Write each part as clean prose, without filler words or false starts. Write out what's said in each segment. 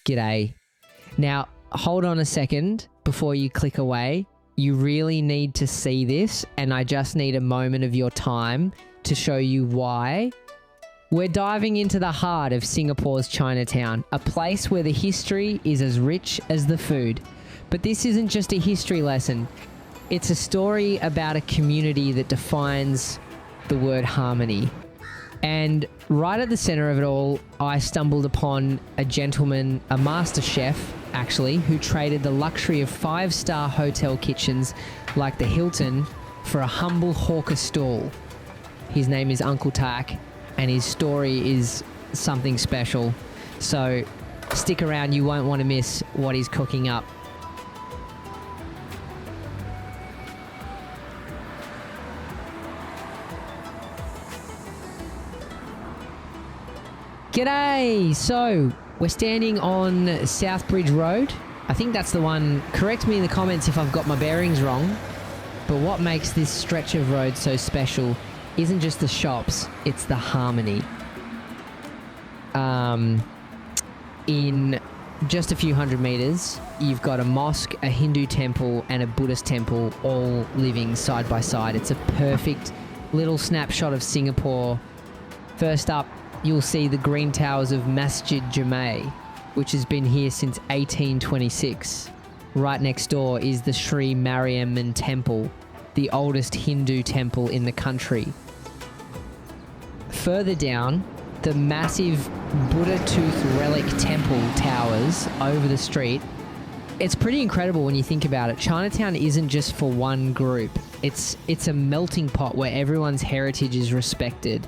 G'day. Now, hold on a second before you click away. You really need to see this, and I just need a moment of your time to show you why. We're diving into the heart of Singapore's Chinatown, a place where the history is as rich as the food. But this isn't just a history lesson. It's a story about a community that defines the word harmony. And right at the center of it all, I stumbled upon a gentleman, a master chef, actually, who traded the luxury of 5-star hotel kitchens like the Hilton for a humble hawker stall. His name is Uncle Tak, and his story is something special. So stick around, you won't want to miss what he's cooking up. G'day! So, we're standing on Southbridge Road. I think that's the one. Correct me in the comments if I've got my bearings wrong. But what makes this stretch of road so special isn't just the shops, it's the harmony. In just a few hundred meters, you've got a mosque, a Hindu temple, and a Buddhist temple all living side by side. It's a perfect little snapshot of Singapore. First up, you'll see the green towers of Masjid Jamae, which has been here since 1826. Right next door is the Sri Mariamman Temple, the oldest Hindu temple in the country. Further down, the massive Buddha Tooth Relic Temple towers over the street. It's pretty incredible when you think about it. Chinatown isn't just for one group. It's a melting pot where everyone's heritage is respected.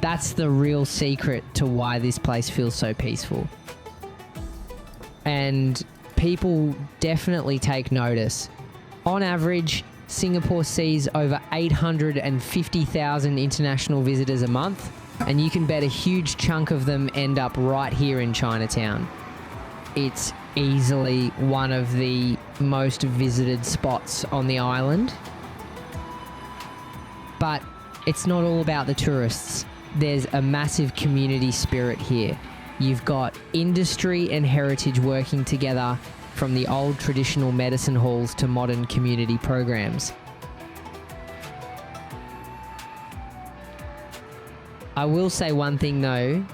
That's the real secret to why this place feels so peaceful. And people definitely take notice. On average, Singapore sees over 850,000 international visitors a month, and you can bet a huge chunk of them end up right here in Chinatown. It's easily one of the most visited spots on the island. But it's not all about the tourists. There's a massive community spirit here. You've got industry and heritage working together, from the old traditional medicine halls to modern community programs. I will say one thing though,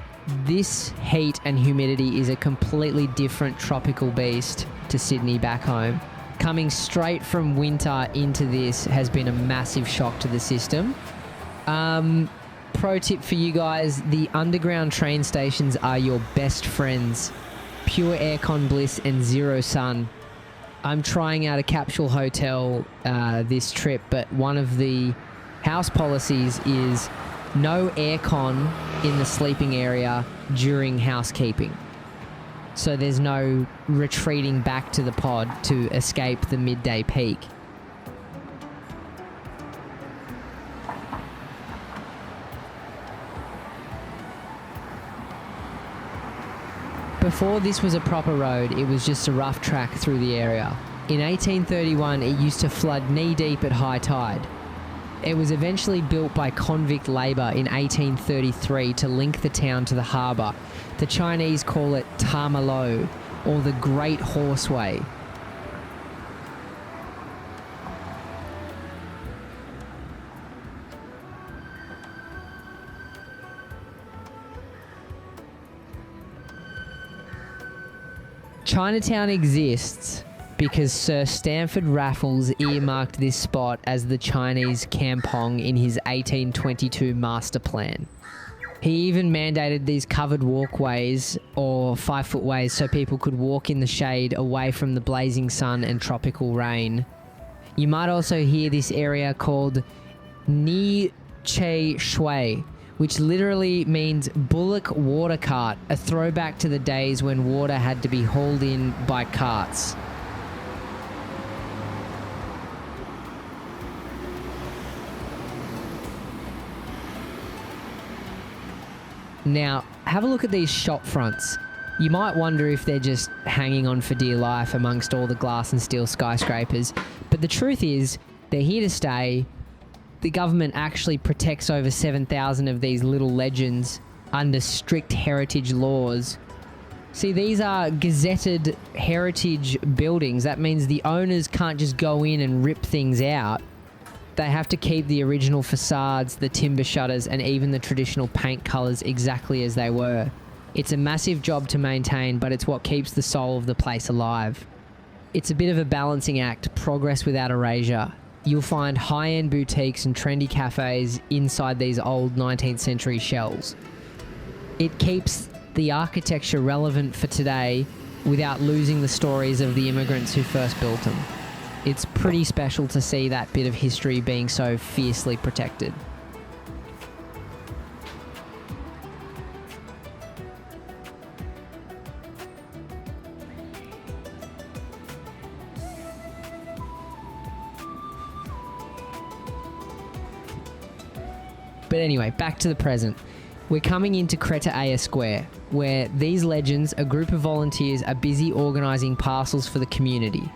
this heat and humidity is a completely different tropical beast to Sydney back home. Coming straight from winter into this has been a massive shock to the system. Pro tip for you guys, the underground train stations are your best friends. Pure aircon bliss and zero sun. I'm trying out a capsule hotel this trip, but one of the house policies is no aircon in the sleeping area during housekeeping. So there's no retreating back to the pod to escape the midday peak. Before this was a proper road, it was just a rough track through the area. In 1831, it used to flood knee-deep at high tide. It was eventually built by convict labour in 1833 to link the town to the harbour. The Chinese call it Tamalo, or the Great Horseway. Chinatown exists because Sir Stamford Raffles earmarked this spot as the Chinese kampong in his 1822 master plan. He even mandated these covered walkways or 5-foot ways so people could walk in the shade away from the blazing sun and tropical rain. You might also hear this area called Ni Che Shui, which literally means bullock water cart, a throwback to the days when water had to be hauled in by carts. Now, have a look at these shop fronts. You might wonder if they're just hanging on for dear life amongst all the glass and steel skyscrapers, but the truth is, they're here to stay. The government actually protects over 7,000 of these little legends under strict heritage laws. See, these are gazetted heritage buildings. That means the owners can't just go in and rip things out. They have to keep the original facades, the timber shutters, and even the traditional paint colours exactly as they were. It's a massive job to maintain, but it's what keeps the soul of the place alive. It's a bit of a balancing act, progress without erasure. You'll find high-end boutiques and trendy cafes inside these old 19th century shells. It keeps the architecture relevant for today without losing the stories of the immigrants who first built them. It's pretty special to see that bit of history being so fiercely protected. But anyway, back to the present. We're coming into Kreta Aya Square, where these legends, a group of volunteers, are busy organising parcels for the community.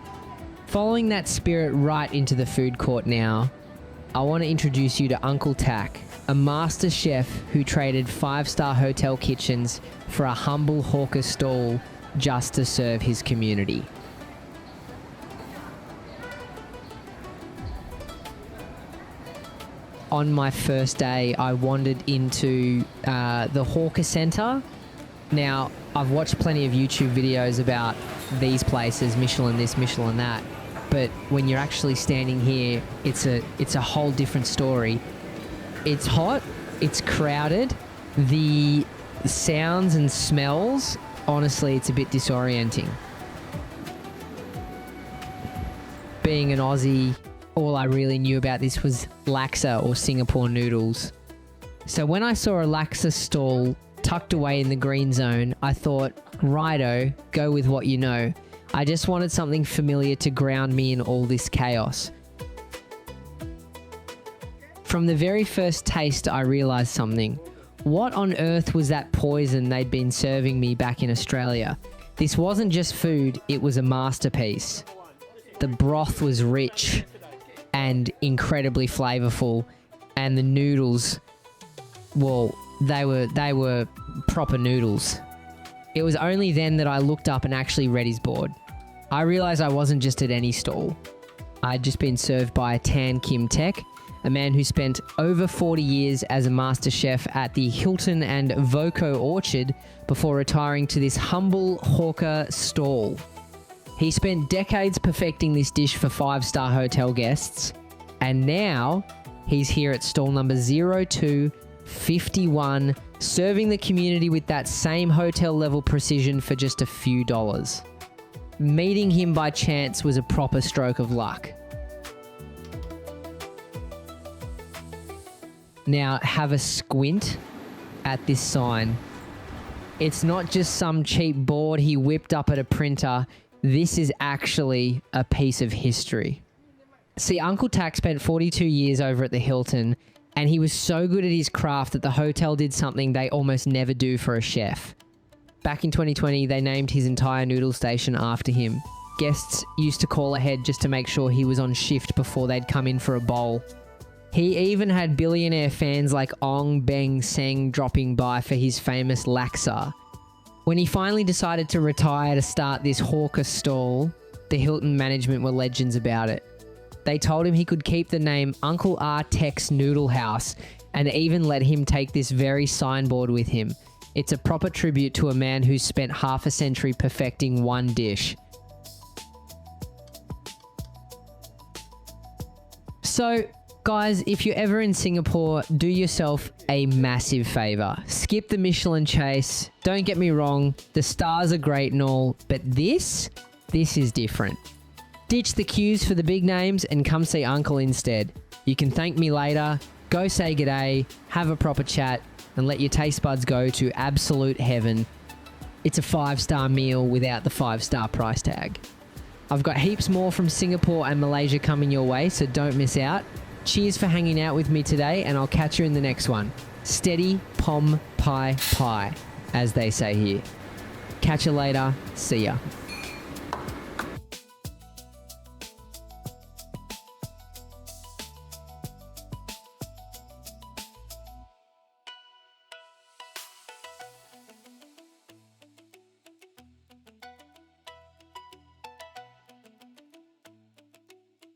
Following that spirit right into the food court now, I want to introduce you to Uncle Tak, a master chef who traded 5-star hotel kitchens for a humble hawker stall just to serve his community. On my first day, I wandered into the Hawker Centre. Now, I've watched plenty of YouTube videos about these places, Michelin this, Michelin that. But when you're actually standing here, it's a whole different story. It's hot, it's crowded, the sounds and smells, honestly, it's a bit disorienting. Being an Aussie, all I really knew about this was laksa or Singapore noodles. So when I saw a laksa stall tucked away in the green zone, I thought, righto, go with what you know. I just wanted something familiar to ground me in all this chaos. From the very first taste, I realised something. What on earth was that poison they'd been serving me back in Australia? This wasn't just food, it was a masterpiece. The broth was rich and incredibly flavourful, and the noodles, well, they were proper noodles. It was only then that I looked up and actually read his board. I realised I wasn't just at any stall. I'd just been served by Tan Kim Tek, a man who spent over 40 years as a master chef at the Hilton and Voco Orchard before retiring to this humble hawker stall. He spent decades perfecting this dish for 5-star hotel guests, and now he's here at stall number 0251, serving the community with that same hotel level precision for just a few dollars. Meeting him by chance was a proper stroke of luck. Now have a squint at this sign. It's not just some cheap board he whipped up at a printer. This is actually a piece of history. See, Uncle Tak spent 42 years over at the Hilton, and he was so good at his craft that the hotel did something they almost never do for a chef. Back in 2020, they named his entire noodle station after him. Guests used to call ahead just to make sure he was on shift before they'd come in for a bowl. He even had billionaire fans like Ong Beng Seng dropping by for his famous Laksa. When he finally decided to retire to start this hawker stall, the Hilton management were legends about it. They told him he could keep the name Uncle R Tek's Noodle House and even let him take this very signboard with him. It's a proper tribute to a man who's spent half a century perfecting one dish. So, guys, if you're ever in Singapore, do yourself a massive favour. Skip the Michelin chase. Don't get me wrong, the stars are great and all, but this is different. Ditch the queues for the big names and come see Uncle instead. You can thank me later, go say g'day, have a proper chat, and let your taste buds go to absolute heaven. It's a 5-star meal without the 5-star price tag. I've got heaps more from Singapore and Malaysia coming your way, so don't miss out. Cheers for hanging out with me today, and I'll catch you in the next one. Steady pom pie pie, as they say here. Catch you later. See ya.